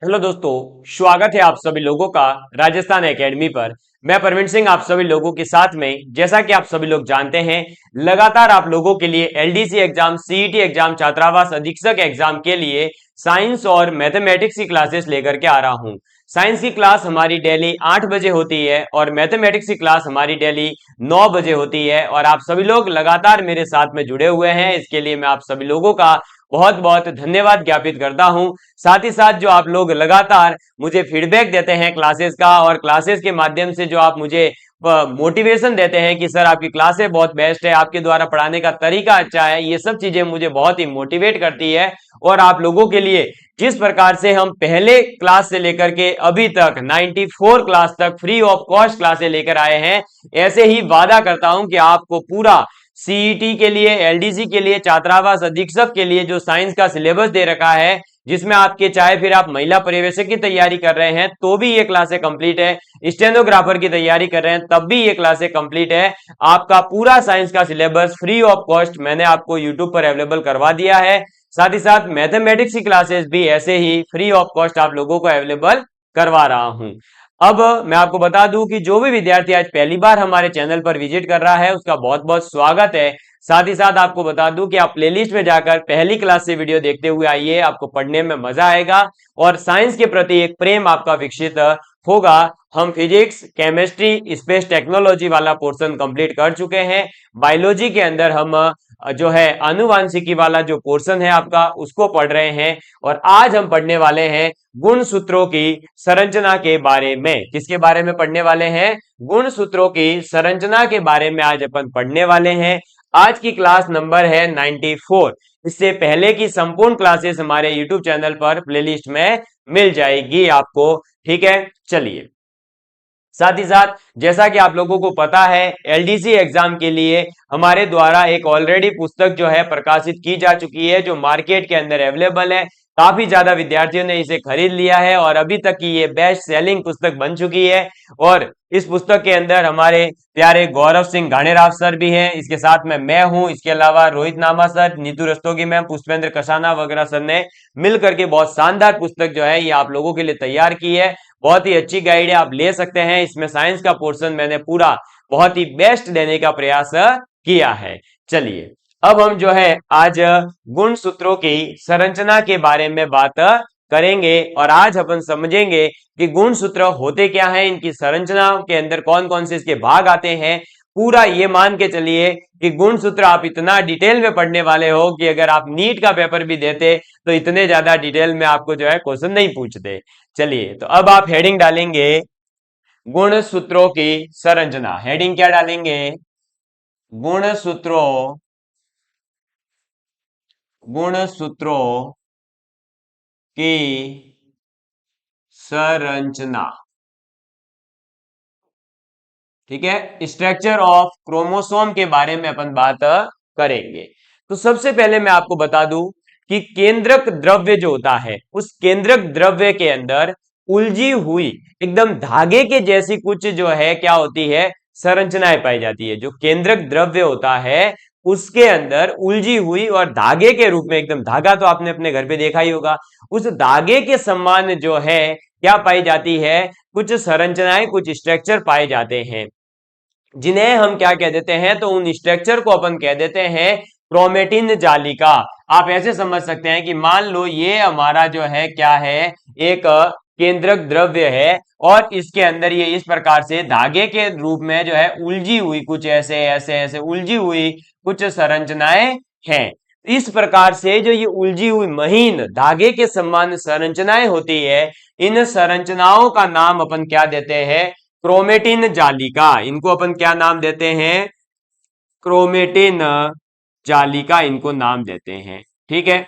Hello दोस्तों, स्वागत है आप सभी लोगों का राजस्थान एकेडमी पर। मैं परवीन सिंह आप सभी लोगों के साथ में, जैसा कि आप सभी लोग जानते हैं, लगातार आप लोगों के लिए एलडीसी एग्जाम, सीईटी एग्जाम, छात्रावास अधीक्षक एग्जाम के लिए साइंस और मैथमेटिक्स की क्लासेस लेकर के आ रहा हूं। साइंस की क्लास हमारी डेली 8 बजे होती है और मैथमेटिक्स की क्लास हमारी डेली 9 बजे होती है। और आप सभी लोग लगातार मेरे साथ में जुड़े हुए हैं, इसके लिए मैं आप सभी लोगों का बहुत बहुत धन्यवाद ज्ञापित करता हूं। साथ ही साथ जो आप लोग लगातार मुझे फीडबैक देते हैं क्लासेस का, और क्लासेस के माध्यम से जो आप मुझे मोटिवेशन देते हैं कि सर आपकी क्लासेस बहुत बेस्ट है, आपके द्वारा पढ़ाने का तरीका अच्छा है, ये सब चीजें मुझे बहुत ही मोटिवेट करती है। और आप लोगों के लिए जिस प्रकार से हम पहले क्लास से लेकर के अभी तक 94 क्लास तक फ्री ऑफ कॉस्ट क्लासेस लेकर आए हैं, ऐसे ही वादा करता हूं कि आपको पूरा सीईटी के लिए, एलडीसी के लिए, छात्रावास अधीक्षक के लिए जो साइंस का सिलेबस दे रखा है, जिसमें आपके चाहे फिर आप महिला पर्यवेक्षक की तैयारी कर रहे हैं तो भी ये क्लासें कंप्लीट है, स्टेनोग्राफर की तैयारी कर रहे हैं तब भी ये क्लासें कंप्लीट है। आपका पूरा साइंस का सिलेबस फ्री ऑफ कॉस्ट मैंने आपको यूट्यूब पर अवेलेबल करवा दिया है। साथ ही साथ मैथमेटिक्स की क्लासेस भी ऐसे ही फ्री ऑफ कॉस्ट आप लोगों को अवेलेबल करवा रहा हूं। अब मैं आपको बता दूं कि जो भी विद्यार्थी आज पहली बार हमारे चैनल पर विजिट कर रहा है उसका बहुत बहुत स्वागत है। साथ ही साथ आपको बता दूं कि आप प्लेलिस्ट में जाकर पहली क्लास से वीडियो देखते हुए आइए, आपको पढ़ने में मजा आएगा और साइंस के प्रति एक प्रेम आपका विकसित होगा। हम फिजिक्स, केमिस्ट्री, स्पेस टेक्नोलॉजी वाला पोर्शन कंप्लीट कर चुके हैं। बायोलॉजी के अंदर हम जो है आनुवांशिकी वाला जो पोर्शन है आपका, उसको पढ़ रहे हैं। और आज हम पढ़ने वाले हैं गुण सूत्रों की संरचना के बारे में। किसके बारे में पढ़ने वाले हैं? गुण सूत्रों की संरचना के बारे में आज अपन पढ़ने वाले हैं। आज की क्लास नंबर है 94। इससे पहले की संपूर्ण क्लासेस हमारे यूट्यूब चैनल पर प्लेलिस्ट में मिल जाएगी आपको। ठीक है, चलिए। साथ ही साथ जैसा कि आप लोगों को पता है, एलडीसी एग्जाम के लिए हमारे द्वारा एक ऑलरेडी पुस्तक जो है प्रकाशित की जा चुकी है, जो मार्केट के अंदर अवेलेबल है। काफी ज्यादा विद्यार्थियों ने इसे खरीद लिया है और अभी तक की ये बेस्ट सेलिंग पुस्तक बन चुकी है। और इस पुस्तक के अंदर हमारे प्यारे गौरव सिंह घाणेराव सर भी हैं, इसके साथ में मैं हूं, इसके अलावा रोहित नामा सर, नीतू रस्तोगी मैम, पुष्पेंद्र कसाना वगैरह सर ने मिलकर के बहुत शानदार पुस्तक जो है ये आप लोगों के लिए तैयार की है। बहुत ही अच्छी गाइड है, आप ले सकते हैं। इसमें साइंस का पोर्शन मैंने पूरा बहुत ही बेस्ट देने का प्रयास किया है। चलिए, अब हम जो है आज गुण सूत्रों की संरचना के बारे में बात करेंगे और आज अपन समझेंगे कि गुण सूत्र होते क्या हैं, इनकी संरचना के अंदर कौन कौन से इसके भाग आते हैं। पूरा ये मान के चलिए कि गुण सूत्र आप इतना डिटेल में पढ़ने वाले हो कि अगर आप नीट का पेपर भी देते तो इतने ज्यादा डिटेल में आपको जो है क्वेश्चन नहीं पूछते। चलिए, तो अब आप हेडिंग डालेंगे गुण सूत्रों की संरचना। हेडिंग क्या डालेंगे? गुण सूत्रों की संरचना। ठीक है, स्ट्रक्चर ऑफ क्रोमोसोम के बारे में अपन बात करेंगे। तो सबसे पहले मैं आपको बता दूं कि केंद्रक द्रव्य जो होता है, उस केंद्रक द्रव्य के अंदर उलझी हुई एकदम धागे के जैसी कुछ जो है क्या होती है, संरचनाएं पाई जाती है। जो केंद्रक द्रव्य होता है उसके अंदर उलझी हुई और धागे के रूप में, एकदम धागा तो आपने अपने घर पे देखा ही होगा, उस धागे के समान जो है क्या पाई जाती है, कुछ संरचनाएं, कुछ स्ट्रक्चर पाए जाते हैं, जिन्हें हम क्या कह देते हैं, तो उन स्ट्रक्चर को अपन कह देते हैं क्रोमेटिन जालिका। आप ऐसे समझ सकते हैं कि मान लो ये हमारा जो है क्या है, एक केंद्रक द्रव्य है और इसके अंदर ये इस प्रकार से धागे के रूप में जो है उलझी हुई कुछ ऐसे ऐसे ऐसे उलझी हुई कुछ संरचनाएं हैं। इस प्रकार से जो ये उलझी हुई महीन धागे के समान संरचनाएं होती है, इन संरचनाओं का नाम अपन क्या देते हैं? क्रोमेटिन जालिका। इनको अपन क्या नाम देते हैं? क्रोमेटिन जालिका इनको नाम देते हैं। ठीक है,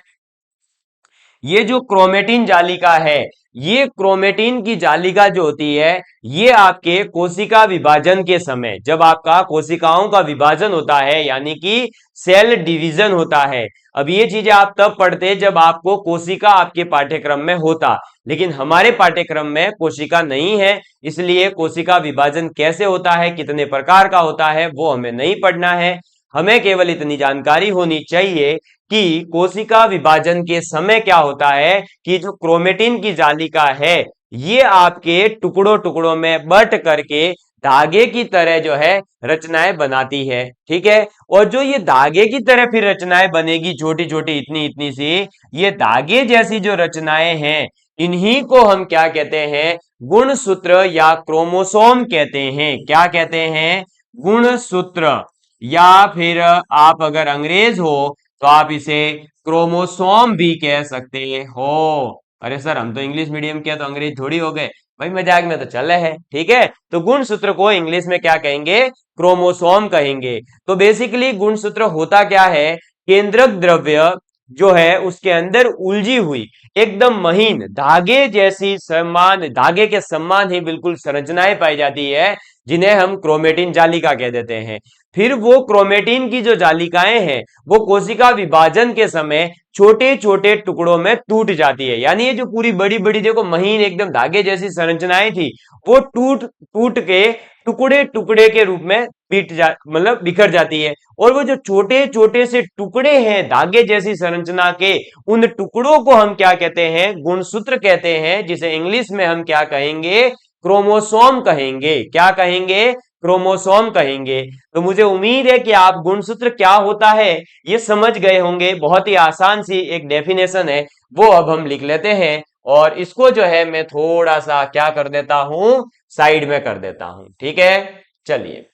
ये जो क्रोमेटिन जालिका है, ये क्रोमेटिन की जालिका जो होती है, ये आपके कोशिका विभाजन के समय, जब आपका कोशिकाओं का विभाजन होता है, यानी कि सेल डिवीजन होता है। अब ये चीजें आप तब पढ़ते जब आपको कोशिका आपके पाठ्यक्रम में होता, लेकिन हमारे पाठ्यक्रम में कोशिका नहीं है, इसलिए कोशिका विभाजन कैसे होता है, कितने प्रकार का होता है, वो हमें नहीं पढ़ना है। हमें केवल इतनी जानकारी होनी चाहिए कि कोशिका विभाजन के समय क्या होता है कि जो क्रोमेटिन की जालिका है ये आपके टुकड़ों टुकड़ों में बट करके धागे की तरह जो है रचनाएं बनाती है, ठीक है। और जो ये धागे की तरह फिर रचनाएं बनेगी छोटी छोटी इतनी इतनी सी, ये धागे जैसी जो रचनाएं हैं इन्हीं को हम क्या कहते हैं, गुणसूत्र या क्रोमोसोम कहते हैं। क्या कहते हैं, गुणसूत्र, या फिर आप अगर अंग्रेज हो तो आप इसे क्रोमोसोम भी कह सकते हो। अरे सर हम तो इंग्लिश मीडियम के तो अंग्रेज थोड़ी हो गए, भाई मजाक में तो चल रहे हैं, ठीक है। तो गुणसूत्र को इंग्लिश में क्या कहेंगे, क्रोमोसोम कहेंगे। तो बेसिकली गुणसूत्र होता क्या है, केंद्रक द्रव्य जो है उसके अंदर उलझी हुई एकदम महीन धागे जैसी समान, धागे के समान ही बिल्कुल संरचनाएं पाई जाती है जिन्हें हम क्रोमेटिन जालिका कह देते हैं। फिर वो क्रोमेटिन की जो जालिकाएं हैं वो कोशिका विभाजन के समय छोटे छोटे टुकड़ों में टूट जाती है। यानी ये जो पूरी बड़ी बड़ी देखो महीन एकदम धागे जैसी संरचनाएं थी वो टूट टूट के टुकड़े टुकड़े के रूप में मतलब बिखर जाती है। और वो जो छोटे छोटे से टुकड़े हैं धागे जैसी संरचना के, उन टुकड़ों को हम क्या कहते हैं, गुणसूत्र कहते हैं, जिसे इंग्लिश में हम क्या कहेंगे, क्रोमोसोम कहेंगे। क्या कहेंगे, क्रोमोसोम कहेंगे। तो मुझे उम्मीद है कि आप गुणसूत्र क्या होता है ये समझ गए होंगे। बहुत ही आसान सी एक डेफिनेशन है, वो अब हम लिख लेते हैं। और इसको जो है मैं थोड़ा सा क्या कर देता हूं, साइड में कर देता हूं, ठीक है। चलिए,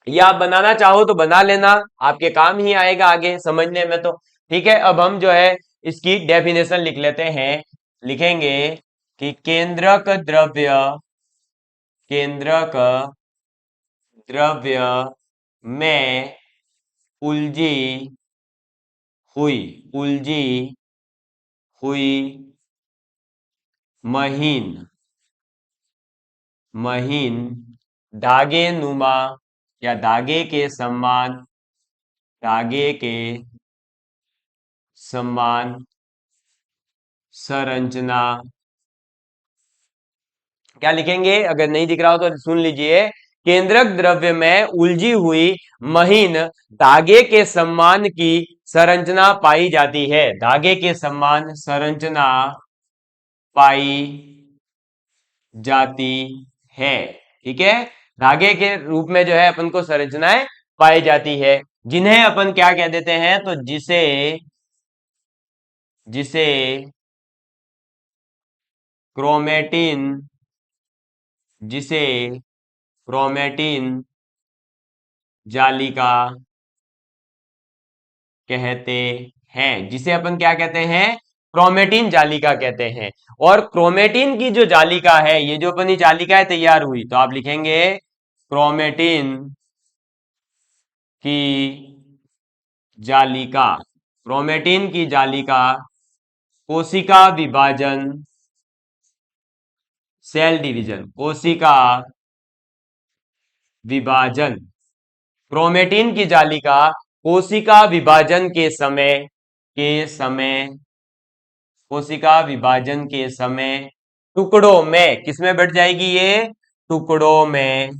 या आप बनाना चाहो तो बना लेना, आपके काम ही आएगा आगे समझने में। तो ठीक है, अब हम जो है इसकी डेफिनेशन लिख लेते हैं। लिखेंगे कि केंद्रक द्रव्य, केंद्रक द्रव्य में उलझी हुई, उलझी हुई महीन, महीन धागे नुमा या धागे के समान, धागे के समान संरचना। क्या लिखेंगे, अगर नहीं दिख रहा हो तो सुन लीजिए। केंद्रक द्रव्य में उलझी हुई महीन धागे के समान की संरचना पाई जाती है, धागे के समान संरचना पाई जाती है, ठीक है। धागे के रूप में जो है अपन को संरचनाएं पाई जाती है, जिन्हें अपन क्या कह देते हैं, तो जिसे, जिसे क्रोमेटिन, जिसे क्रोमेटिन जालिका कहते हैं, जिसे अपन क्या कहते हैं, क्रोमेटिन जालिका कहते हैं। और क्रोमेटिन की जो जालिका है, ये जो अपनी जालिकाएं तैयार हुई, तो आप लिखेंगे क्रोमेटिन की जालिका, क्रोमेटिन की जालिका कोशिका विभाजन, सेल डिवीजन, कोशिका विभाजन, क्रोमेटिन की जालिका कोशिका विभाजन के समय, के समय, कोशिका विभाजन के समय टुकड़ों में, किसमें बढ़ जाएगी ये, टुकड़ों में।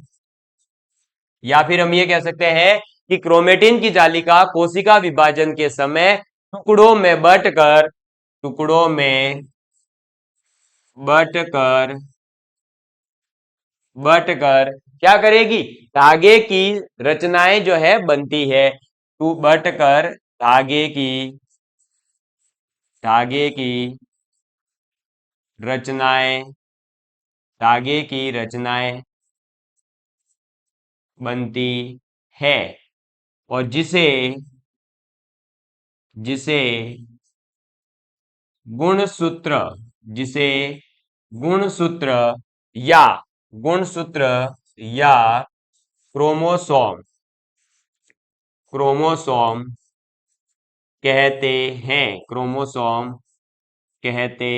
या फिर हम ये कह सकते हैं कि क्रोमेटिन की जालिका कोशिका विभाजन के समय टुकड़ों में बंटकर, टुकड़ों में बंटकर, बंटकर क्या करेगी, धागे की रचनाएं जो है बनती है। टू बंटकर धागे की, धागे की रचनाएं, धागे की रचनाएं बनती है। और जिसे, जिसे गुणसूत्र, जिसे गुणसूत्र या, गुणसूत्र या क्रोमोसोम, क्रोमोसोम कहते हैं, क्रोमोसोम कहते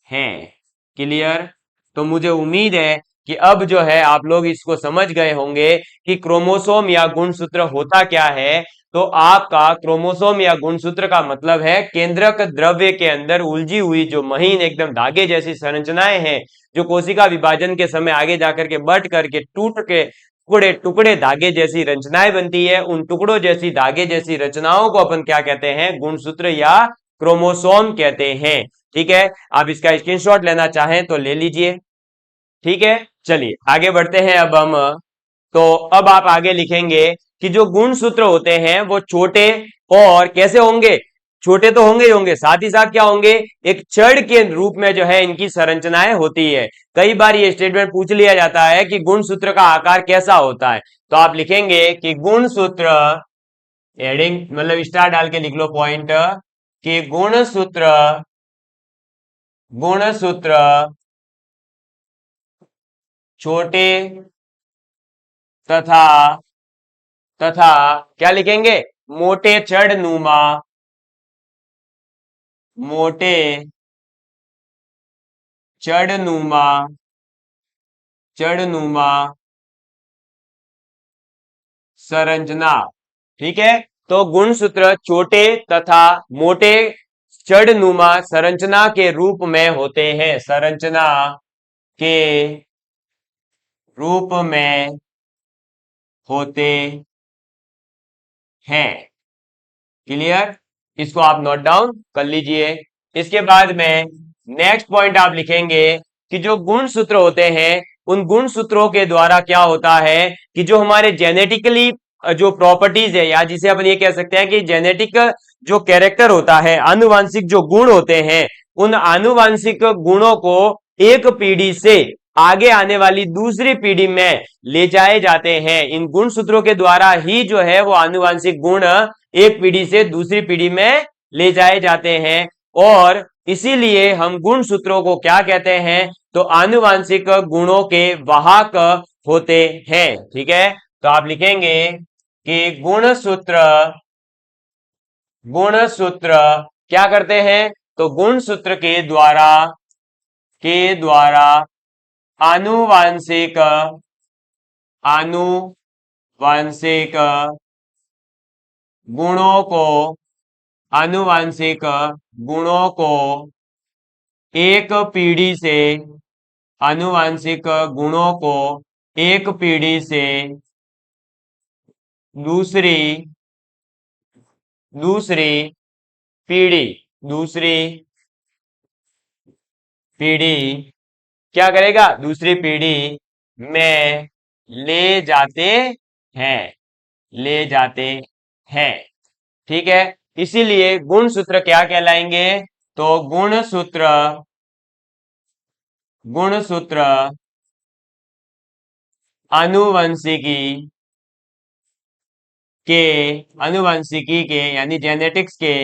हैं। क्लियर। तो मुझे उम्मीद है कि अब जो है आप लोग इसको समझ गए होंगे कि क्रोमोसोम या गुणसूत्र होता क्या है। तो आपका क्रोमोसोम या गुणसूत्र का मतलब है केंद्रक द्रव्य के अंदर उलझी हुई जो महीन एकदम धागे जैसी संरचनाएं हैं, जो कोशिका विभाजन के समय आगे जाकर के बट करके टूट के टुकड़े टुकड़े धागे जैसी रचनाएं बनती है, उन टुकड़ों जैसी धागे जैसी रचनाओं को अपन क्या कहते हैं, गुणसूत्र या क्रोमोसोम कहते हैं। ठीक है, आप इसका स्क्रीनशॉट लेना चाहें तो ले लीजिए। ठीक है, चलिए आगे बढ़ते हैं अब हम। तो अब आप आगे लिखेंगे कि जो गुणसूत्र होते हैं वो छोटे और कैसे होंगे, छोटे तो होंगे ही होंगे, साथ ही साथ क्या होंगे, एक छड़ के रूप में जो है इनकी संरचनाएं होती है। कई बार ये स्टेटमेंट पूछ लिया जाता है कि गुणसूत्र का आकार कैसा होता है, तो आप लिखेंगे कि गुणसूत्र, एडिंग मतलब स्टार डाल के लिख लो पॉइंट, कि गुणसूत्र, गुणसूत्र छोटे तथा तथा क्या लिखेंगे, मोटे छड़ नुमा, मोटे चढ़नुमा, चढ़नुमा संरचना। ठीक है, तो गुणसूत्र छोटे तथा मोटे चढ़नुमा संरचना के रूप में होते हैं, संरचना के रूप में होते हैं। क्लियर, इसको आप नोट डाउन कर लीजिए। इसके बाद में नेक्स्ट पॉइंट आप लिखेंगे कि जो गुणसूत्र होते हैं उन गुणसूत्रों के द्वारा क्या होता है कि जो हमारे जेनेटिकली जो प्रॉपर्टीज है, या जिसे अपन ये कह सकते हैं कि जेनेटिक जो कैरेक्टर होता है, आनुवांशिक जो गुण होते हैं, उन आनुवांशिक गुणों को एक पीढ़ी से आगे आने वाली दूसरी पीढ़ी में ले जाए जाते हैं। इन गुणसूत्रों के द्वारा ही जो है वो आनुवांशिक गुण एक पीढ़ी से दूसरी पीढ़ी में ले जाए जाते हैं, और इसीलिए हम गुणसूत्रों को क्या कहते हैं, तो आनुवांशिक गुणों के वाहक होते हैं। ठीक है, तो आप लिखेंगे कि गुणसूत्र, गुणसूत्र क्या करते हैं, तो गुणसूत्र के द्वारा, के द्वारा आनुवांशिक, आनुवांशिक गुणों को, आनुवांशिक गुणों को एक पीढ़ी से, आनुवांशिक गुणों को एक पीढ़ी से दूसरी, दूसरी पीढ़ी, दूसरी पीढ़ी क्या करेगा, दूसरी पीढ़ी में ले जाते हैं, ले जाते हैं। ठीक है, इसीलिए गुणसूत्र क्या कहलाएंगे, तो गुणसूत्र, गुणसूत्र आनुवंशिकी के, आनुवंशिकी के यानी जेनेटिक्स के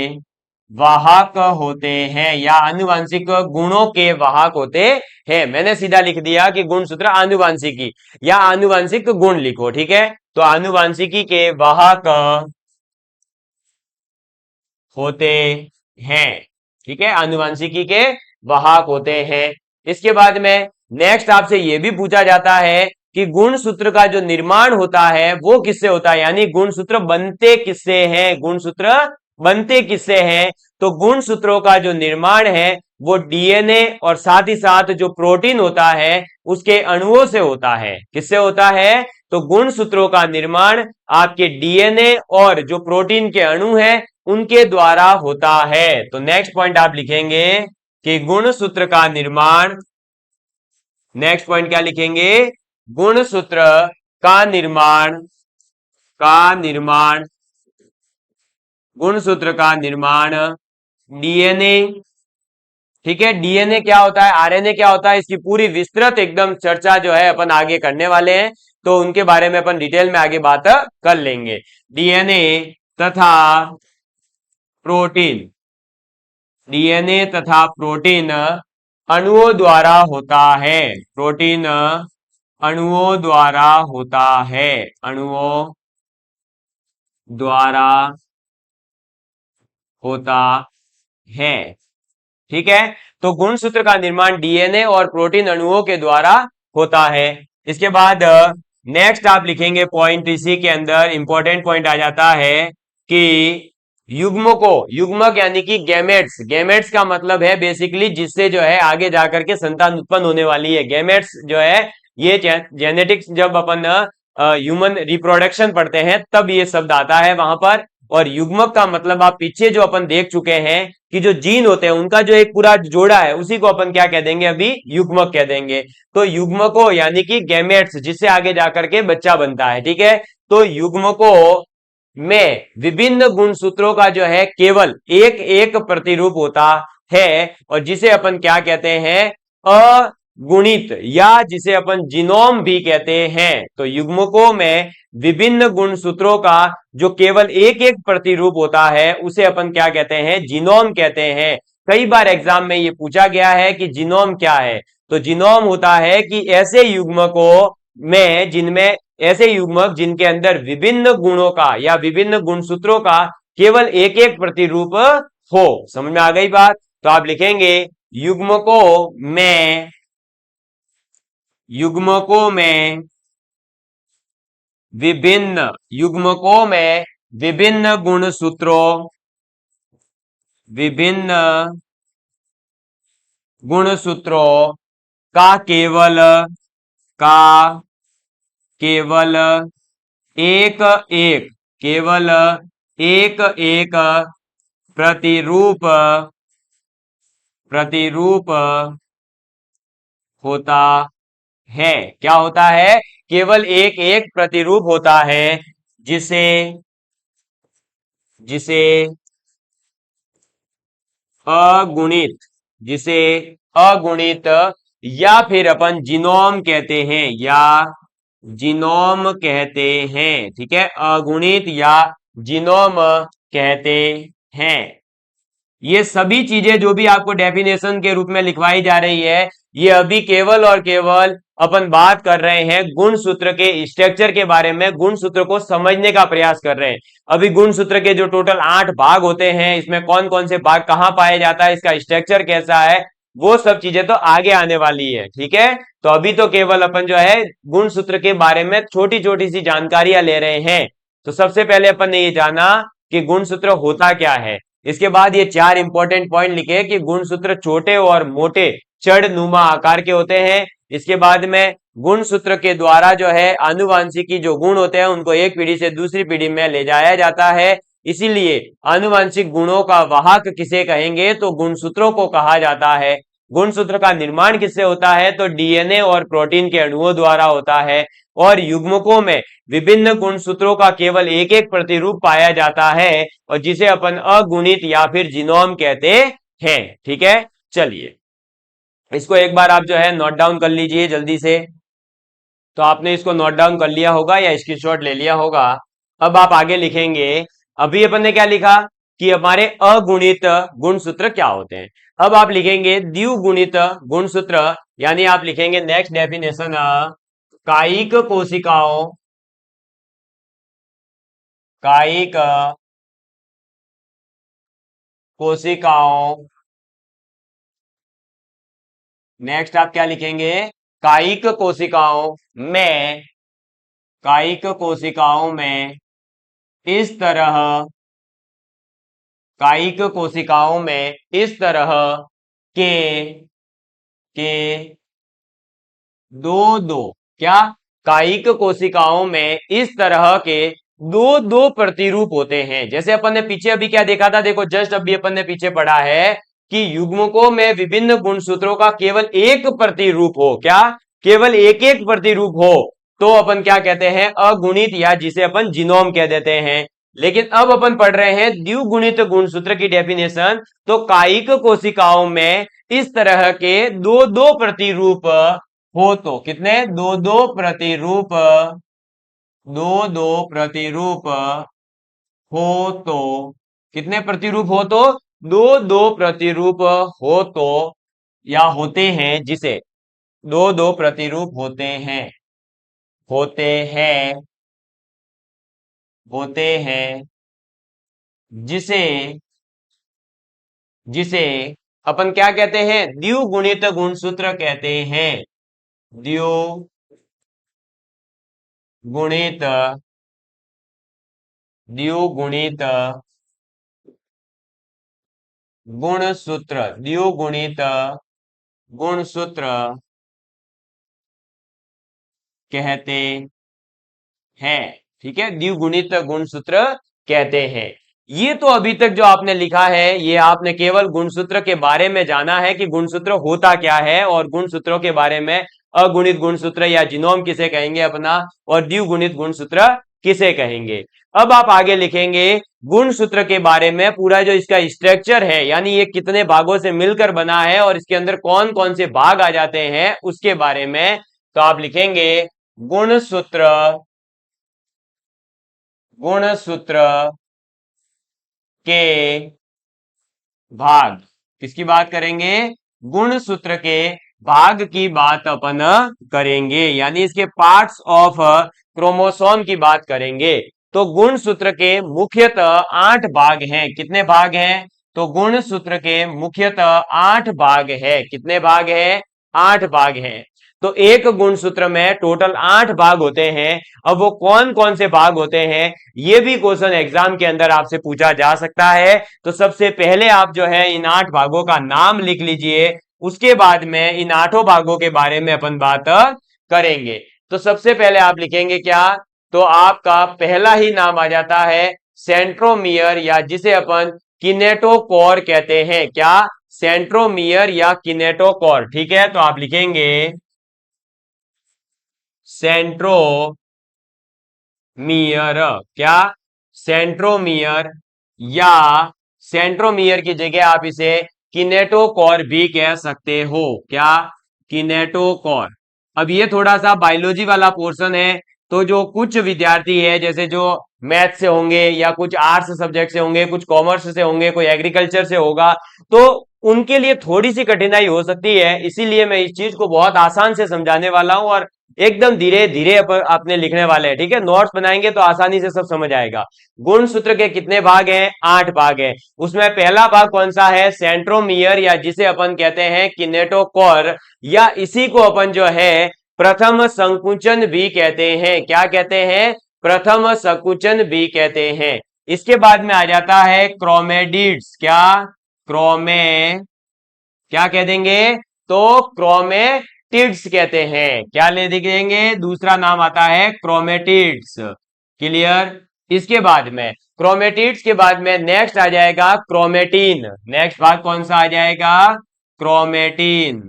वाहक होते हैं, या आनुवंशिक गुणों के वाहक होते हैं। मैंने सीधा लिख दिया कि गुणसूत्र आनुवंशिकी या आनुवंशिक गुण लिखो। ठीक है, तो आनुवंशिकी के वाहक होते हैं। ठीक है, आनुवंशिकी के वाहक होते हैं। इसके बाद में नेक्स्ट आपसे यह भी पूछा जाता है कि गुणसूत्र का जो निर्माण होता है वो किससे होता है, यानी गुणसूत्र बनते किससे हैं, गुणसूत्र बनते किससे हैं, तो गुणसूत्रों का जो निर्माण है वो डीएनए और साथ ही साथ जो प्रोटीन होता है उसके अणुओं से होता है। किससे होता है, तो गुणसूत्रों का निर्माण आपके डीएनए और जो प्रोटीन के अणु हैं उनके द्वारा होता है। तो नेक्स्ट पॉइंट आप लिखेंगे कि गुणसूत्र का निर्माण, नेक्स्ट पॉइंट क्या लिखेंगे, गुणसूत्र का निर्माण, का निर्माण, गुणसूत्र का निर्माण डीएनए। ठीक है, डीएनए क्या होता है, आरएनए क्या होता है, इसकी पूरी विस्तृत एकदम चर्चा जो है अपन आगे करने वाले हैं, तो उनके बारे में अपन डिटेल में आगे बात कर लेंगे। डीएनए तथा प्रोटीन, डीएनए तथा प्रोटीन अणुओं द्वारा होता है, प्रोटीन अणुओं द्वारा होता है, अणुओं द्वारा होता है। ठीक है, तो गुणसूत्र का निर्माण डीएनए और प्रोटीन अणुओं के द्वारा होता है। इसके बाद नेक्स्ट आप लिखेंगे पॉइंट, इसी के अंदर इंपॉर्टेंट पॉइंट आ जाता है कि युग्म को, युग्मक यानी कि गैमेट्स, गैमेट्स का मतलब है बेसिकली जिससे जो है आगे जाकर के संतान उत्पन्न होने वाली है। गैमेट्स जो है ये जेनेटिक्स जब अपन ह्यूमन रिप्रोडक्शन पढ़ते हैं तब ये शब्द आता है वहां पर। और युग्मक का मतलब आप पीछे जो अपन देख चुके हैं कि जो जीन होते हैं उनका जो एक पूरा जोड़ा है उसी को अपन क्या कह देंगे, अभी युग्मक कह देंगे। तो युग्मकों यानी कि गैमेट्स, जिससे आगे जाकर के बच्चा बनता है, ठीक है। तो युग्मकों में विभिन्न गुणसूत्रों का जो है केवल एक एक प्रतिरूप होता है, और जिसे अपन क्या कहते हैं, अगुणित, या जिसे अपन जीनोम भी कहते हैं। तो युग्मकों में विभिन्न गुणसूत्रों का जो केवल एक एक प्रतिरूप होता है उसे अपन क्या कहते हैं, जीनोम कहते हैं। कई बार एग्जाम में ये पूछा गया है कि जीनोम क्या है। तो जीनोम होता है कि ऐसे युग्मकों में जिनमें ऐसे युग्मक जिनके अंदर विभिन्न गुणों का या विभिन्न गुणसूत्रों का केवल एक एक प्रतिरूप हो। समझ में आ गई बात? तो आप लिखेंगे युग्मकों में विभिन्न गुणसूत्रों का केवल एक एक केवल एक एक प्रतिरूप होता है। क्या होता है? केवल एक एक प्रतिरूप होता है, जिसे जिसे अगुणित जिसे अगुणित या फिर अपन जीनोम कहते हैं, ठीक है। अगुणित या जीनोम कहते हैं। ये सभी चीजें जो भी आपको डेफिनेशन के रूप में लिखवाई जा रही है, ये अभी केवल और केवल अपन बात कर रहे हैं गुणसूत्र के स्ट्रक्चर के बारे में, गुणसूत्र को समझने का प्रयास कर रहे हैं। अभी गुणसूत्र के जो टोटल 8 भाग होते हैं, इसमें कौन कौन से भाग कहाँ पाए जाता है, इसका स्ट्रक्चर कैसा है, वो सब चीजें तो आगे आने वाली है, ठीक है। तो अभी तो केवल अपन जो है गुणसूत्र के बारे में छोटी छोटी सी जानकारियां ले रहे हैं। तो सबसे पहले अपन ने ये जाना कि गुणसूत्र होता क्या है। इसके बाद ये 4 इंपॉर्टेंट पॉइंट लिखे कि गुणसूत्र छोटे और मोटे चढ़ नुमा आकार के होते हैं। इसके बाद में गुणसूत्र के द्वारा जो है आनुवांशिकी जो गुण होते हैं उनको एक पीढ़ी से दूसरी पीढ़ी में ले जाया जाता है। इसीलिए आनुवांशिक गुणों का वाहक किसे कहेंगे, तो गुणसूत्रों को कहा जाता है। गुणसूत्र का निर्माण किससे होता है, तो डीएनए और प्रोटीन के अणुओं द्वारा होता है। और युग्मकों में विभिन्न गुणसूत्रों का केवल एक एक प्रतिरूप पाया जाता है, और जिसे अपन अगुणित या फिर जीनोम कहते हैं, ठीक है। चलिए इसको एक बार आप जो है नोट डाउन कर लीजिए जल्दी से। तो आपने इसको नोट डाउन कर लिया होगा या स्क्रीनशॉट ले लिया होगा। अब आप आगे लिखेंगे, अभी अपन ने क्या लिखा कि हमारे अगुणित गुणसूत्र क्या होते हैं। अब आप लिखेंगे द्विगुणित गुणसूत्र, यानी आप लिखेंगे नेक्स्ट डेफिनेशन, कायिक कोशिकाओं नेक्स्ट आप क्या लिखेंगे, कायिक कोशिकाओं में इस तरह कायिक कोशिकाओं में इस तरह के के दो दो क्या कायिक कोशिकाओं में इस तरह के दो दो प्रतिरूप होते हैं। जैसे अपन ने पीछे अभी क्या देखा था, देखो जस्ट अभी अपन ने पीछे पढ़ा है कि युग्मकों में विभिन्न गुणसूत्रों का केवल एक प्रतिरूप हो, क्या केवल एक एक प्रतिरूप हो, तो अपन क्या कहते हैं, अगुणित, या जिसे अपन जीनोम कह देते हैं। लेकिन अब अपन पढ़ रहे हैं द्विगुणित गुणसूत्र की डेफिनेशन। तो कायिक कोशिकाओं में इस तरह के दो दो प्रतिरूप हो, तो कितने, दो दो प्रतिरूप हो, तो कितने प्रतिरूप हो, तो दो दो प्रतिरूप हो, तो या होते हैं, जिसे दो दो प्रतिरूप होते हैं जिसे जिसे अपन क्या कहते हैं, द्विगुणित गुणसूत्र कहते हैं। द्विगुणित द्विगुणित गुणसूत्र कहते है। ठीक है, द्विगुणित गुणसूत्र कहते हैं। ये तो अभी तक जो आपने लिखा है ये आपने केवल गुणसूत्र के बारे में जाना है कि गुणसूत्र होता क्या है, और गुणसूत्रों के बारे में अगुणित गुणसूत्र या जीनोम किसे कहेंगे अपना, और द्विगुणित गुणसूत्र किसे कहेंगे। अब आप आगे लिखेंगे गुणसूत्र के बारे में, पूरा जो इसका स्ट्रक्चर है यानी ये कितने भागों से मिलकर बना है और इसके अंदर कौन कौन से भाग आ जाते हैं उसके बारे में। तो आप लिखेंगे गुणसूत्र, गुणसूत्र के भाग। किसकी बात करेंगे? गुणसूत्र के भाग की बात अपन करेंगे, यानी इसके पार्ट्स ऑफ क्रोमोसोम की बात करेंगे। तो गुणसूत्र के मुख्यतः 8 भाग हैं। कितने भाग हैं? तो गुणसूत्र के मुख्यतः 8 भाग है। कितने भाग है? 8 भाग हैं। तो एक गुणसूत्र में टोटल 8 भाग होते हैं। अब वो कौन कौन से भाग होते हैं ये भी क्वेश्चन एग्जाम के अंदर आपसे पूछा जा सकता है। तो सबसे पहले आप जो है इन 8 भागों का नाम लिख लीजिए, उसके बाद में इन 8 भागों के बारे में अपन बात करेंगे। तो सबसे पहले आप लिखेंगे क्या? तो आपका पहला ही नाम आ जाता है सेंट्रोमियर, या जिसे अपन किनेटोकोर कहते हैं। क्या? सेंट्रोमियर या किनेटोकोर। ठीक है, तो आप लिखेंगे सेंट्रोमियर। क्या? सेंट्रोमियर, या सेंट्रोमियर की जगह आप इसे किनेटोकोर भी कह सकते हो। क्या? किनेटोकोर। अब ये थोड़ा सा बायोलॉजी वाला पोर्शन है, तो जो कुछ विद्यार्थी है जैसे जो मैथ से होंगे या कुछ आर्ट्स सब्जेक्ट से होंगे, कुछ कॉमर्स से होंगे, कोई एग्रीकल्चर से होगा, तो उनके लिए थोड़ी सी कठिनाई हो सकती है। इसीलिए मैं इस चीज को बहुत आसान से समझाने वाला हूं और एकदम धीरे धीरे अपने लिखने वाले हैं। ठीक है, नोट्स बनाएंगे तो आसानी से सब समझ आएगा। गुणसूत्र के कितने भाग हैं? 8 भाग हैं। उसमें पहला भाग कौन सा है? सेंट्रोमियर, या जिसे अपन कहते हैं किनेटोकोर, या इसी को अपन जो है प्रथम संकुचन भी कहते हैं। क्या कहते हैं? प्रथम संकुचन भी कहते हैं। इसके बाद में आ जाता है क्रोमेटिड्स। क्या? क्रोमे, क्या कह देंगे? तो क्रोमेटिड्स कहते हैं। क्या ले देंगे? दूसरा नाम आता है क्रोमेटिड्स। क्लियर? इसके बाद में क्रोमेटिड्स के बाद में नेक्स्ट आ जाएगा क्रोमेटिन। नेक्स्ट भाग कौन सा आ जाएगा? क्रोमेटिन।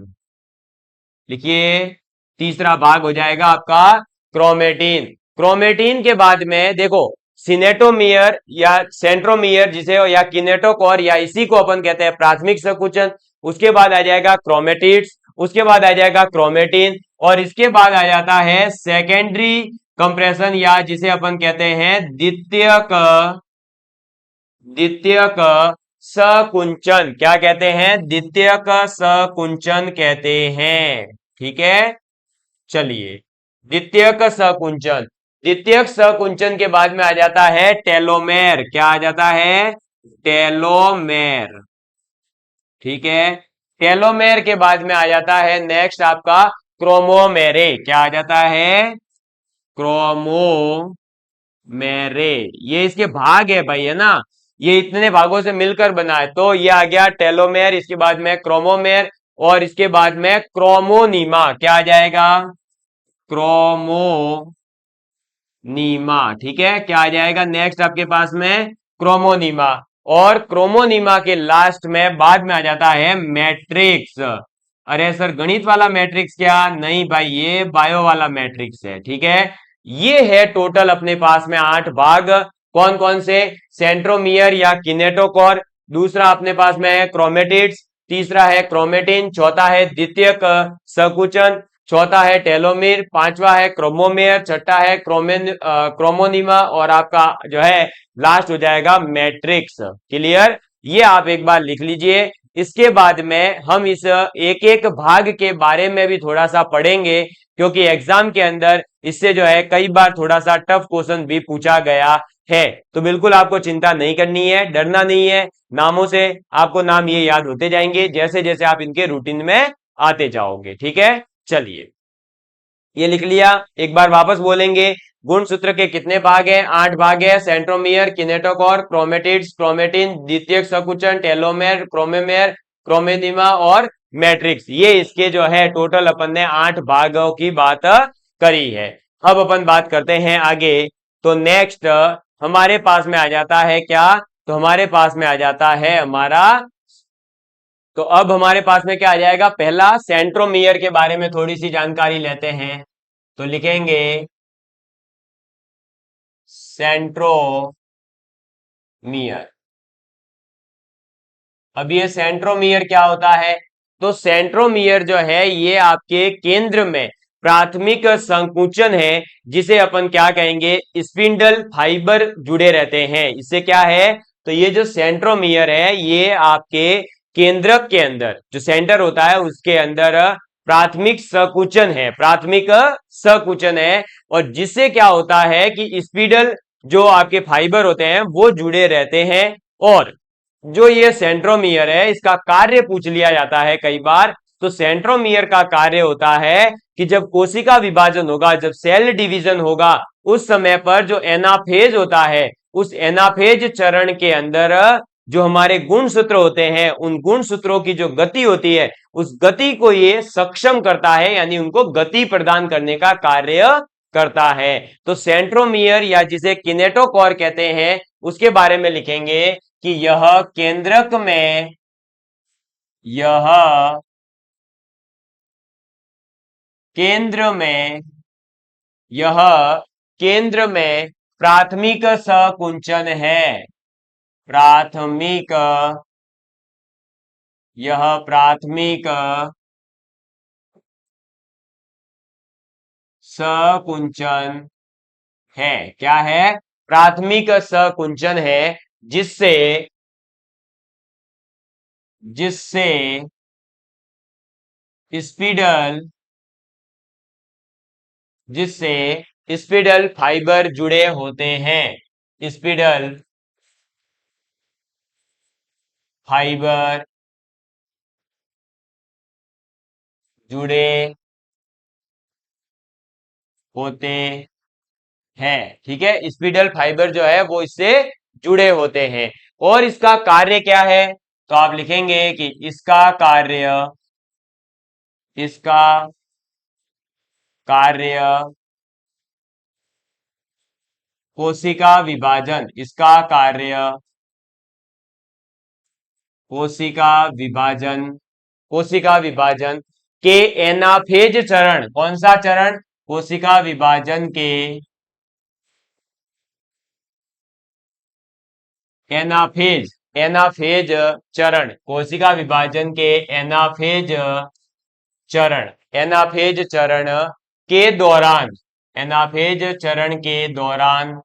लिखिए, तीसरा भाग हो जाएगा आपका क्रोमेटिन। क्रोमेटिन के बाद में देखो सिनेटोमियर या सेंट्रोमियर जिसे, या किनेटोकोर, या इसी को अपन कहते हैं प्राथमिक संकुचन। उसके बाद आ जाएगा क्रोमेटिड्स, उसके बाद आ जाएगा क्रोमेटिन, और इसके बाद आ जाता है सेकेंडरी कंप्रेशन, या जिसे अपन कहते हैं द्वितीयक, द्वितीयक सकुंचन। क्या कहते हैं? द्वितीयक सकुंचन कहते हैं। ठीक है, चलिए, द्वितीयक सकुंचन। द्वितीयक सकुंचन के बाद में आ जाता है टेलोमेर। क्या आ जाता है? टेलोमेर। ठीक है, टेलोमेर के बाद में आ जाता है नेक्स्ट आपका क्रोमोमेरे। क्या आ जाता है? क्रोमोमेरे। ये इसके भाग है भाई, है ना, ये इतने भागों से मिलकर बना है। तो ये आ गया टेलोमेर, इसके बाद में क्रोमोमेर, और इसके बाद में क्रोमोनीमा। क्या आ जाएगा? क्रोमोनीमा। ठीक है, क्या आ जाएगा नेक्स्ट आपके पास में? क्रोमोनीमा। और क्रोमोनीमा के लास्ट में बाद में आ जाता है मैट्रिक्स। अरे सर गणित वाला मैट्रिक्स? क्या नहीं भाई, ये बायो वाला मैट्रिक्स है। ठीक है, ये है टोटल अपने पास में 8 भाग। कौन कौन से? सेंट्रोमियर या किनेटोकोर, दूसरा अपने पास में है क्रोमेटिड्स, तीसरा है क्रोमेटिन, चौथा है द्वितीयक सकुचन, चौथा है टेलोमीर, पांचवा है क्रोमोमेयर, छठा है क्रोमोनीमा, और आपका जो है लास्ट हो जाएगा मैट्रिक्स। क्लियर? ये आप एक बार लिख लीजिए। इसके बाद में हम इस एक एक भाग के बारे में भी थोड़ा सा पढ़ेंगे, क्योंकि एग्जाम के अंदर इससे जो है कई बार थोड़ा सा टफ क्वेश्चन भी पूछा गया है। तो बिल्कुल आपको चिंता नहीं करनी है, डरना नहीं है। नामों से आपको नाम ये याद होते जाएंगे जैसे जैसे आप इनके रूटीन में आते जाओगे। ठीक है, चलिए, ये लिख लिया। एक बार वापस बोलेंगे, गुणसूत्र के कितने भाग हैं? 8 भाग है। सेंट्रोमियर, किनेटोकोर, क्रोमेटिड्स, क्रोमेटिन, द्वितीयक सकुचन, टेलोमेर, क्रोमेमेर, क्रोमेनिमा और मैट्रिक्स। ये इसके जो है टोटल अपन ने 8 भागों की बात करी है। अब अपन बात करते हैं आगे। तो नेक्स्ट हमारे पास में आ जाता है क्या, तो हमारे पास में आ जाता है हमारा, तो अब हमारे पास में क्या आ जाएगा, पहला सेंट्रोमियर के बारे में थोड़ी सी जानकारी लेते हैं। तो लिखेंगे सेंट्रोमियर। अब ये सेंट्रोमियर क्या होता है, तो सेंट्रोमियर जो है ये आपके केंद्र में प्राथमिक संकुचन है, जिसे अपन क्या कहेंगे, स्पिंडल फाइबर जुड़े रहते हैं। इससे क्या है, तो ये जो सेंट्रोमियर है ये आपके केंद्रक के अंदर, जो सेंटर होता है उसके अंदर प्राथमिक संकुचन है, प्राथमिक संकुचन है। और जिससे क्या होता है कि स्पिंडल जो आपके फाइबर होते हैं वो जुड़े रहते हैं। और जो ये सेंट्रोमियर है इसका कार्य पूछ लिया जाता है कई बार। तो सेंट्रोमियर का कार्य होता है कि जब कोशिका विभाजन होगा, जब सेल डिवीजन होगा, उस समय पर जो एनाफेज होता है, उस एनाफेज चरण के अंदर जो हमारे गुणसूत्र होते हैं, उन गुणसूत्रों की जो गति होती है, उस गति को ये सक्षम करता है, यानी उनको गति प्रदान करने का कार्य करता है। तो सेंट्रोमियर या जिसे किनेटोकोर कहते हैं उसके बारे में लिखेंगे कि यह केंद्रक में, यह केंद्र में, यह केंद्र में प्राथमिक संकुचन है। प्राथमिक, यह प्राथमिक संकुचन है। क्या है, प्राथमिक संकुचन है, जिससे जिससे स्पिंडल, जिससे स्पिंडल फाइबर जुड़े होते हैं। स्पिंडल फाइबर जुड़े होते हैं। ठीक है, स्पिंडल फाइबर जो है वो इससे जुड़े होते हैं। और इसका कार्य क्या है, तो आप लिखेंगे कि इसका कार्य, इसका कार्य कोशिका विभाजन, इसका कार्य कोशिका विभाजन, कोशिका विभाजन के एनाफेज चरण, कौन सा चरण, कोशिका विभाजन के एनाफेज, एनाफेज चरण, कोशिका विभाजन के एनाफेज चरण, एनाफेज चरण के दौरान, एनाफेज चरण के दौरान,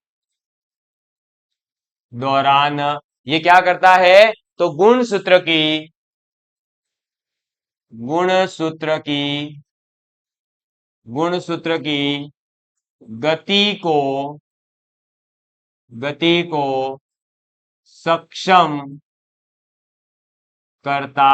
दौरान ये क्या करता है, तो गुणसूत्र की, गुणसूत्र की, गुणसूत्र की गति को, गति को सक्षम करता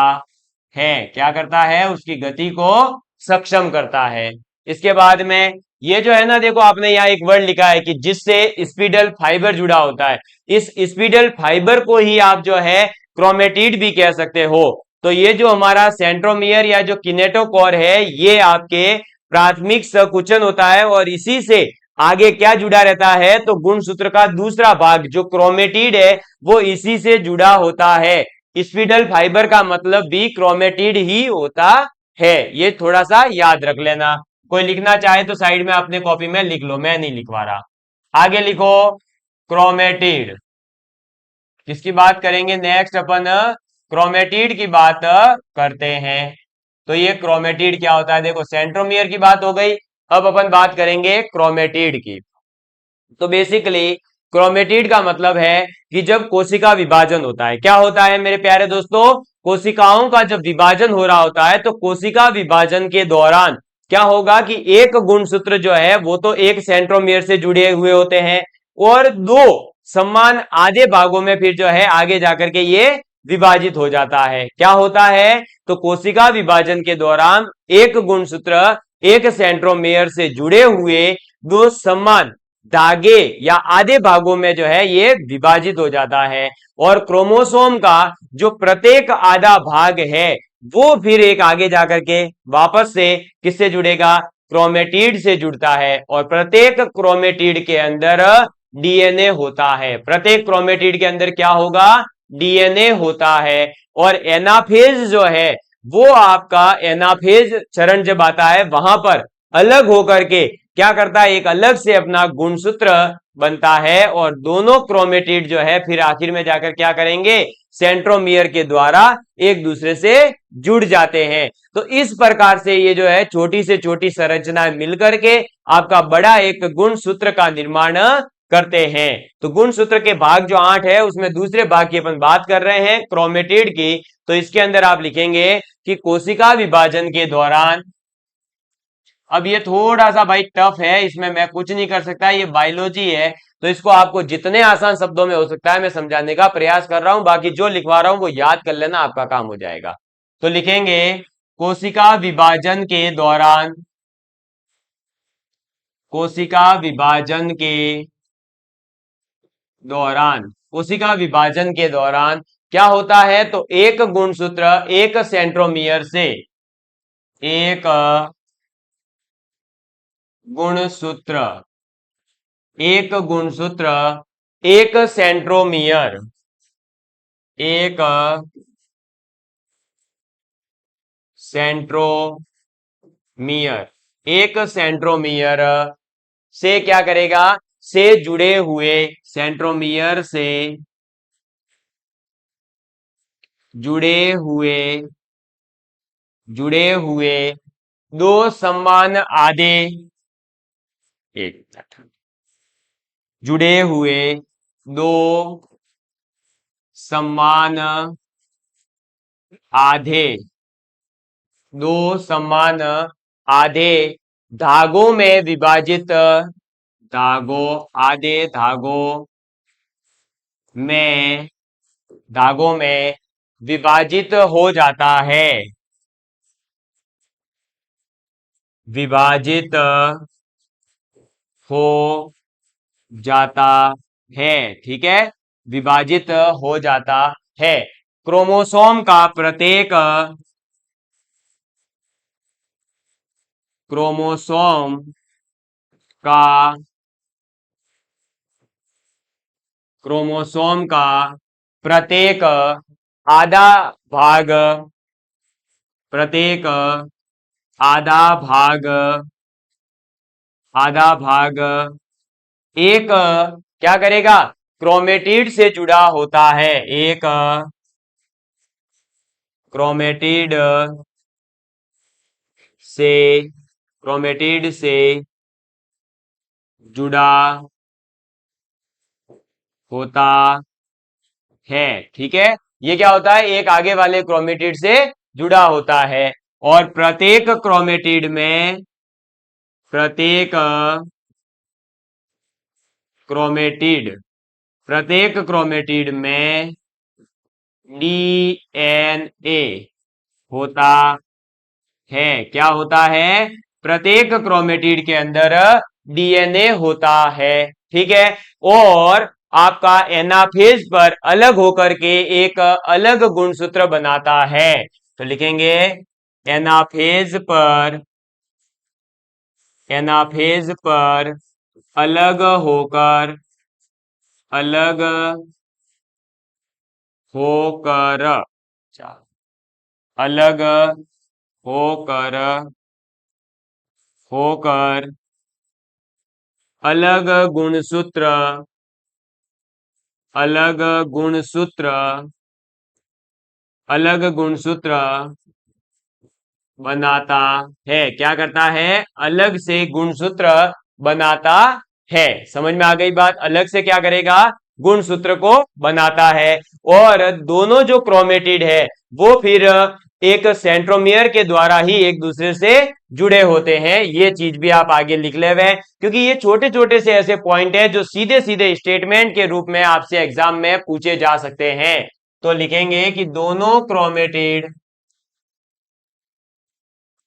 है। क्या करता है, उसकी गति को सक्षम करता है। इसके बाद में ये जो है ना, देखो आपने यहाँ एक वर्ड लिखा है कि जिससे स्पिंडल फाइबर जुड़ा होता है। इस स्पिंडल फाइबर को ही आप जो है क्रोमेटिड भी कह सकते हो। तो ये जो हमारा सेंट्रोमियर या जो किनेटोकोर है ये आपके प्राथमिक संकुचन होता है, और इसी से आगे क्या जुड़ा रहता है, तो गुणसूत्र का दूसरा भाग जो क्रोमेटिड है वो इसी से जुड़ा होता है। स्पिंडल फाइबर का मतलब भी क्रोमेटिड ही होता है। ये थोड़ा सा याद रख लेना। कोई लिखना चाहे तो साइड में अपने कॉपी में लिख लो, मैं नहीं लिखवा रहा। आगे लिखो क्रोमेटिड। किसकी बात करेंगे नेक्स्ट, अपन क्रोमेटिड की बात करते हैं। तो ये क्रोमेटिड क्या होता है, देखो सेंट्रोमियर की बात हो गई, अब अपन बात करेंगे क्रोमेटिड की। तो बेसिकली क्रोमेटिड का मतलब है कि जब कोशिका विभाजन होता है, क्या होता है मेरे प्यारे दोस्तों, कोशिकाओं का जब विभाजन हो रहा होता है, तो कोशिका विभाजन के दौरान क्या होगा कि एक गुणसूत्र जो है वो तो एक सेंट्रोमियर से जुड़े हुए होते हैं, और दो समान आधे भागों में फिर जो है आगे जाकर के ये विभाजित हो जाता है। क्या होता है, तो कोशिका विभाजन के दौरान एक गुणसूत्र एक सेंट्रोमियर से जुड़े हुए दो समान धागे या आधे भागों में जो है ये विभाजित हो जाता है। और क्रोमोसोम का जो प्रत्येक आधा भाग है वो फिर एक आगे जाकर के वापस से किससे जुड़ेगा, क्रोमेटिड से जुड़ता है और प्रत्येक क्रोमेटिड के अंदर डीएनए होता है। प्रत्येक क्रोमेटिड के अंदर क्या होगा? डीएनए होता है। और एनाफेज जो है वो आपका एनाफेज चरण जब आता है वहां पर अलग होकर के क्या करता है? एक अलग से अपना गुणसूत्र बनता है और दोनों क्रोमेटिड जो है फिर आखिर में जाकर क्या करेंगे? सेंट्रोमियर के द्वारा एक दूसरे से जुड़ जाते हैं। तो इस प्रकार से ये जो है छोटी से छोटी संरचनाएं मिलकर के आपका बड़ा एक गुणसूत्र का निर्माण करते हैं। तो गुणसूत्र के भाग जो 8 है उसमें दूसरे भाग की अपन बात कर रहे हैं क्रोमेटिड की। तो इसके अंदर आप लिखेंगे कि कोशिका विभाजन के दौरान, अब ये थोड़ा सा भाई टफ है, इसमें मैं कुछ नहीं कर सकता, ये बायोलॉजी है, तो इसको आपको जितने आसान शब्दों में हो सकता है मैं समझाने का प्रयास कर रहा हूं। बाकी जो लिखवा रहा हूं वो याद कर लेना, आपका काम हो जाएगा। तो लिखेंगे कोशिका विभाजन के दौरान, कोशिका विभाजन के दौरान, कोशिका विभाजन के दौरान क्या होता है? तो एक गुणसूत्र एक सेंट्रोमियर से, एक गुणसूत्र एक गुणसूत्र एक सेंट्रोमियर, एक सेंट्रोमियर, एक सेंट्रोमियर से क्या करेगा? से जुड़े हुए, सेंट्रोमियर से जुड़े हुए, जुड़े हुए दो समान आधे, एक मिनट, जुड़े हुए दो समान आधे, दो समान आधे धागों में विभाजित, धागों, आधे धागों में, धागों में विभाजित हो जाता है, विभाजित हो जाता है। ठीक है, विभाजित हो जाता है। क्रोमोसोम का प्रत्येक, क्रोमोसोम का, क्रोमोसोम का प्रत्येक आधा भाग, प्रत्येक आधा भाग, आधा भाग एक क्या करेगा? क्रोमेटिड से जुड़ा होता है, एक क्रोमेटिड से, क्रोमेटिड से जुड़ा होता है। ठीक है, ये क्या होता है? एक आगे वाले क्रोमेटिड से जुड़ा होता है और प्रत्येक क्रोमेटिड में, प्रत्येक क्रोमेटिड, प्रत्येक क्रोमेटिड में डीएनए होता है। क्या होता है? प्रत्येक क्रोमेटिड के अंदर डीएनए होता है। ठीक है, और आपका एनाफेज पर अलग होकर के एक अलग गुणसूत्र बनाता है। तो लिखेंगे एनाफेज पर, एनाफेज पर अलग होकर, अलग होकर, अलग होकर, होकर अलग गुणसूत्र, अलग गुणसूत्र, अलग गुणसूत्र बनाता है। क्या करता है? अलग से गुणसूत्र बनाता है। समझ में आ गई बात? अलग से क्या करेगा? गुणसूत्र को बनाता है। और दोनों जो क्रोमेटिड है वो फिर एक सेंट्रोमियर के द्वारा ही एक दूसरे से जुड़े होते हैं। ये चीज भी आप आगे लिख ले हुए, क्योंकि ये छोटे छोटे से ऐसे पॉइंट है जो सीधे सीधे स्टेटमेंट के रूप में आपसे एग्जाम में पूछे जा सकते हैं। तो लिखेंगे कि दोनों क्रोमेटिड,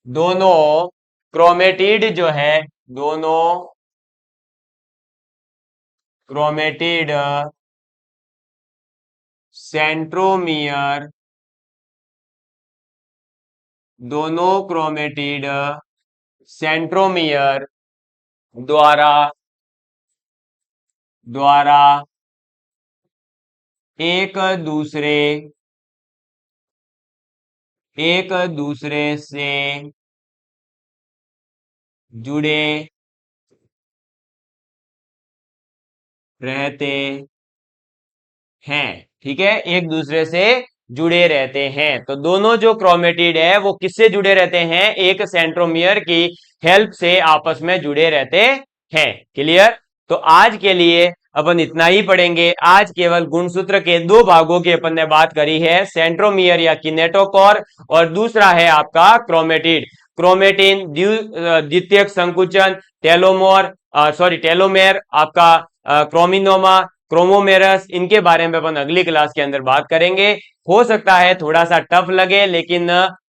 दोनों क्रोमेटिड जो है, दोनों क्रोमेटिड सेंट्रोमियर, दोनों क्रोमेटिड सेंट्रोमियर द्वारा द्वारा एक दूसरे से जुड़े रहते हैं। ठीक है, एक दूसरे से जुड़े रहते हैं। तो दोनों जो क्रोमेटिड है वो किससे जुड़े रहते हैं? एक सेंट्रोमियर की हेल्प से आपस में जुड़े रहते हैं। क्लियर? तो आज के लिए अपन इतना ही पढ़ेंगे। आज केवल गुणसूत्र के दो भागों की अपन ने बात करी है, सेंट्रोमियर या किनेटोकोर, और दूसरा है आपका क्रोमेटिड। क्रोमेटिन, द्वितीयक संकुचन, टेलोमेर, आपका क्रोमिनोमा, क्रोमोमेरस, इनके बारे में अपन अगली क्लास के अंदर बात करेंगे। हो सकता है थोड़ा सा टफ लगे, लेकिन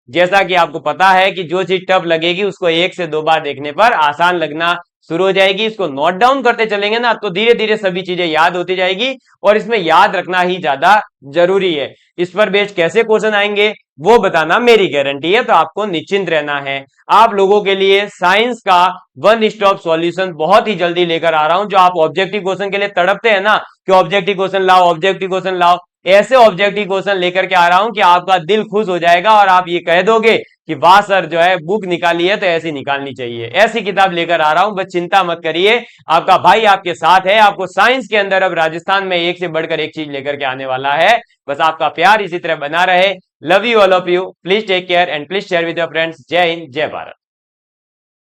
जैसा कि आपको पता है कि जो चीज टफ लगेगी उसको एक से दो बार देखने पर आसान लगना शुरू हो जाएगी। इसको नोट डाउन करते चलेंगे ना तो धीरे धीरे सभी चीजें याद होती जाएगी, और इसमें याद रखना ही ज्यादा जरूरी है। इस पर बेस्ड कैसे क्वेश्चन आएंगे वो बताना मेरी गारंटी है, तो आपको निश्चिंत रहना है। आप लोगों के लिए साइंस का वन स्टॉप सॉल्यूशन बहुत ही जल्दी लेकर आ रहा हूं। जो आप ऑब्जेक्टिव क्वेश्चन के लिए तड़पते हैं ना कि ऑब्जेक्टिव क्वेश्चन लाओ, ऑब्जेक्टिव क्वेश्चन लाओ, ऐसे ऑब्जेक्टिव क्वेश्चन लेकर के आ रहा हूं कि आपका दिल खुश हो जाएगा और आप ये कह दोगे कि वाह सर, जो है बुक निकाली है तो ऐसी निकालनी चाहिए। ऐसी किताब लेकर आ रहा हूं, बस चिंता मत करिए, आपका भाई आपके साथ है। आपको साइंस के अंदर अब राजस्थान में एक से बढ़कर एक चीज लेकर के आने वाला है। बस आपका प्यार इसी तरह बना रहे। Love you all of you, please take care and please share with your friends. जय हिंद, जय भारत।